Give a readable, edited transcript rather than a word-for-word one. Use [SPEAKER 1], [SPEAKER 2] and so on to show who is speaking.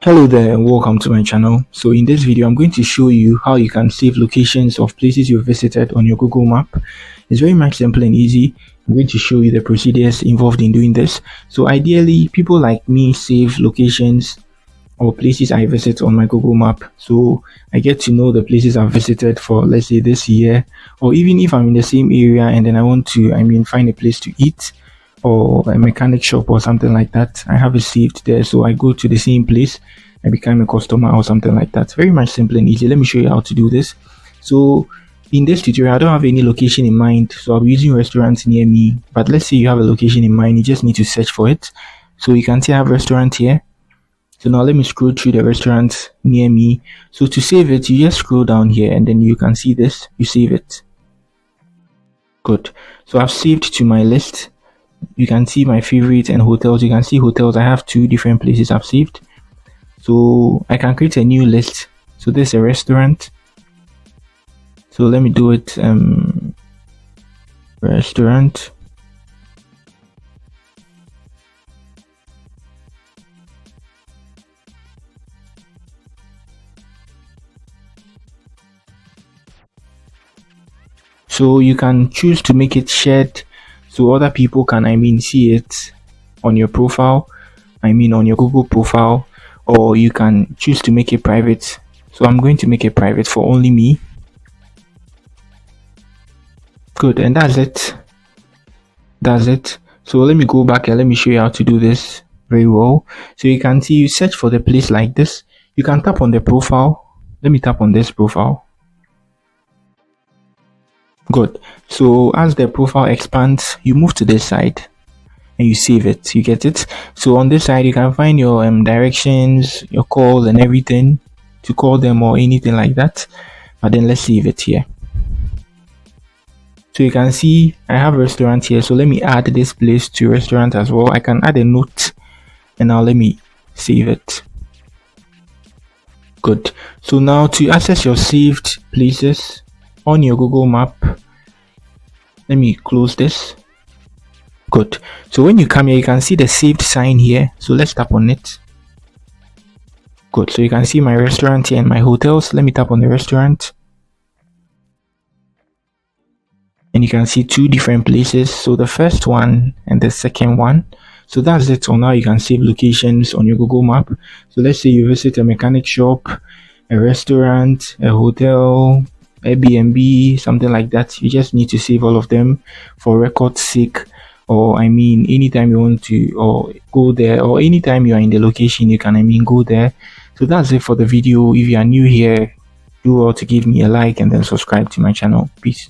[SPEAKER 1] Hello there and welcome to my channel. So in this video I'm going to show you how you can save locations of places you've visited on your Google map. It's very much simple and easy. I'm going to show you the procedures involved in doing this. So ideally people like me save locations or places I visit on my Google map, so I get to know the places I've visited for, let's say, this year, or even if I'm in the same area and then I want to find a place to eat or a mechanic shop or something like that. I have it saved there, so I go to the same place, I become a customer or something like that. Very much simple and easy. Let me show you how to do this. So in this tutorial I don't have any location in mind, so I'll be using restaurants near me. But let's say you have a location in mind, you just need to search for it. So you can see I have restaurant here. So now let me scroll through the restaurants near me. So to save it, you just scroll down here and then you can see this, you save it. Good. So I've saved to my list. You can see my favorites and hotels. You can see hotels. I have 2 different places I've saved. So I can create a new list. So this is a restaurant. So let me do it restaurant. So you can choose to make it shared so other people can see it on your profile, on your Google profile, or you can choose to make it private. So I'm going to make it private for only me. Good, and that's it. So let me go back and let me show you how to do this very well. So you can see, you search for the place like this. You can tap on the profile. Let me tap on this profile. Good. So as the profile expands, you move to this side and you save it. You get it? So on this side you can find your directions, your calls and everything to call them or anything like that. But then let's save it here. So you can see I have restaurant here. So let me add this place to restaurant as well. I can add a note and now let me save it. Good. So now to access your saved places on your Google map, let me close this. Good. So when you come here, you can see the saved sign here. So let's tap on it. Good. So you can see my restaurant here and my hotels. Let me tap on the restaurant. And you can see 2 different places. So the first one and the second one. So that's it. So now you can save locations on your Google map. So let's say you visit a mechanic shop, a restaurant, a hotel, Airbnb, something like that. You just need to save all of them for record's sake, or anytime you want to or go there, or anytime you are in the location you can go there. So that's it for the video. If you are new here, do well to give me a like and then subscribe to my channel. Peace.